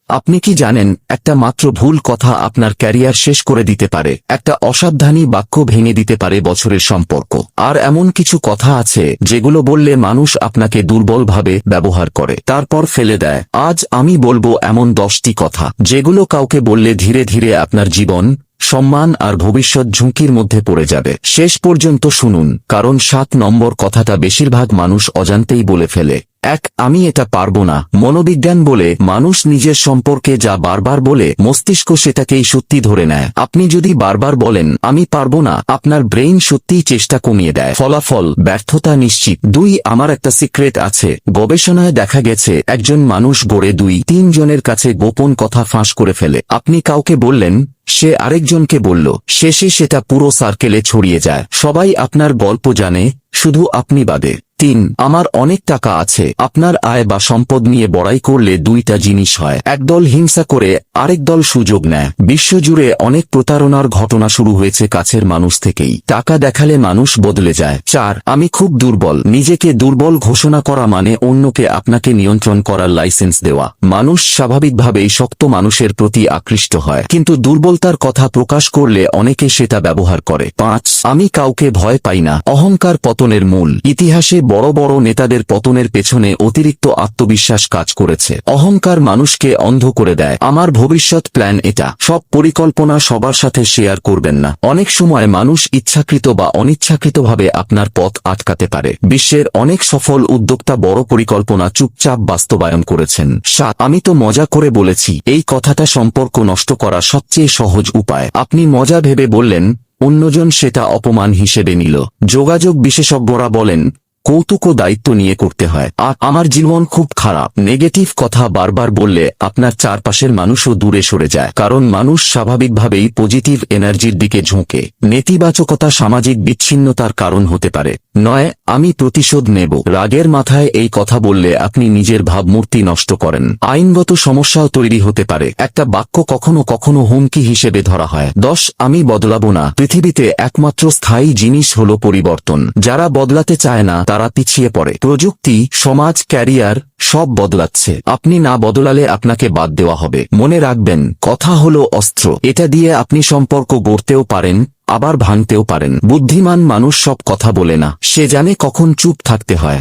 আপনি কি জানেন, একটা মাত্র ভুল কথা আপনার ক্যারিয়ার শেষ করে দিতে পারে, একটা অসাবধানী বাক্য ভেঙে দিতে পারে বছরের সম্পর্ক। আর এমন কিছু কথা আছে যেগুলো বললে মানুষ আপনাকে দুর্বলভাবে ব্যবহার করে, তারপর ফেলে দেয়। আজ আমি বলবো এমন 10টি কথা যেগুলো কাউকে বললে ধীরে ধীরে আপনার জীবন, সম্মান আর ভবিষ্যৎ ঝুঁকির মধ্যে পড়ে যাবে। শেষ পর্যন্ত শুনুন, কারণ 7 নম্বর কথাটা বেশিরভাগ মানুষ অজান্তেই বলে ফেলে। 1. আমি এটা পারবো না। মনোবিজ্ঞান বলে মানুষ নিজের সম্পর্কে যা বারবার বলে মস্তিষ্ক সেটাকেই সত্যি ধরে নেয়। আপনি যদি বারবার বলেন আমি পারবো না, আপনার ব্রেইন সত্যিই চেষ্টা কমিয়ে দেয়। ফলাফল ব্যর্থতা নিশ্চিত। 2. আমার একটা সিক্রেট আছে। গবেষণায় দেখা গেছে একজন মানুষ গড়ে 2-3 জনের কাছে গোপন কথা ফাঁস করে ফেলে। আপনি কাউকে বললেন, সে আরেকজনকে বলল, শেষে সেটা পুরো সার্কেলে ছড়িয়ে যায়। সবাই আপনার গল্প জানে, শুধু আপনি বাদে। 3. আমার অনেক টাকা আছে। আপনার আয় বা সম্পদ নিয়ে বড়াই করলে 2টা জিনিস হয়। একদল হিংসা করে, আরেক দল সুযোগ নেয়। বিশ্বজুড়ে অনেক প্রতারণার ঘটনা শুরু হয়েছে কাছের মানুষ থেকেই। টাকা দেখালে মানুষ বদলে যায়। 4. আমি খুব দুর্বল। নিজেকে দুর্বল ঘোষণা করা মানে অন্যকে আপনাকে নিয়ন্ত্রণ করার লাইসেন্স দেওয়া। মানুষ স্বাভাবিকভাবেই শক্ত মানুষের প্রতি আকৃষ্ট হয়, কিন্তু দুর্বলতার কথা প্রকাশ করলে অনেকে সেটা ব্যবহার করে। 5. আমি কাউকে ভয় পাই না। অহংকার পতনের মূল। ইতিহাসে বড় বড় নেতাদের পতনের পেছনে অতিরিক্ত আত্মবিশ্বাস কাজ করেছে। অহংকার মানুষকে অন্ধ করে দেয়। আমার ভবিষ্যৎ প্ল্যান এটা। সব পরিকল্পনা সবার সাথে শেয়ার করবেন না। অনেক সময় মানুষ ইচ্ছাকৃত বা অনিচ্ছাকৃতভাবে আপনার পথ আটকাতে পারে। বিশ্বের অনেক সফল উদ্যোক্তা বড় পরিকল্পনা চুপচাপ বাস্তবায়ন করেছেন। 7. আমি তো মজা করে বলেছি। এই কথাটা সম্পর্ক নষ্ট করার সবচেয়ে সহজ উপায়। আপনি মজা ভেবে বললেন, অন্যজন সেটা অপমান হিসেবে নিল। যোগাযোগ বিশেষজ্ঞরা বলেন, কৌতুক ও দায়িত্ব নিয়ে করতে হয়। আর আমার জীবন খুব খারাপ। নেগেটিভ কথা বারবার বললে আপনার চারপাশের মানুষও দূরে সরে যায়, কারণ মানুষ স্বাভাবিকভাবেই পজিটিভ এনার্জির দিকে ঝোঁকে। নেতিবাচকতা সামাজিক বিচ্ছিন্নতার কারণ হতে পারে। 9. আমি প্রতিশোধ নেব। রাগের মাথায় এই কথা বললে আপনি নিজের ভাবমূর্তি নষ্ট করেন। আইনগত সমস্যাও তৈরি হতে পারে। একটা বাক্য কখনো কখনো হুমকি হিসেবে ধরা হয়। 10. আমি বদলাবো না। পৃথিবীতে একমাত্র স্থায়ী জিনিস হলো পরিবর্তন। যারা বদলাতে চায় না তারা পিছিয়ে পড়ে। প্রযুক্তি, সমাজ, ক্যারিয়ার সব বদলাচ্ছে। আপনি না বদলালে আপনাকে বাদ দেওয়া হবে। মনে রাখবেন, কথা হলো অস্ত্র। এটা দিয়ে আপনি সম্পর্ক গড়তেও পারেন, আবার ভাঙতেও পারেন। বুদ্ধিমান মানুষ সব কথা বলে না, সে জানে কখন চুপ থাকতে হয়।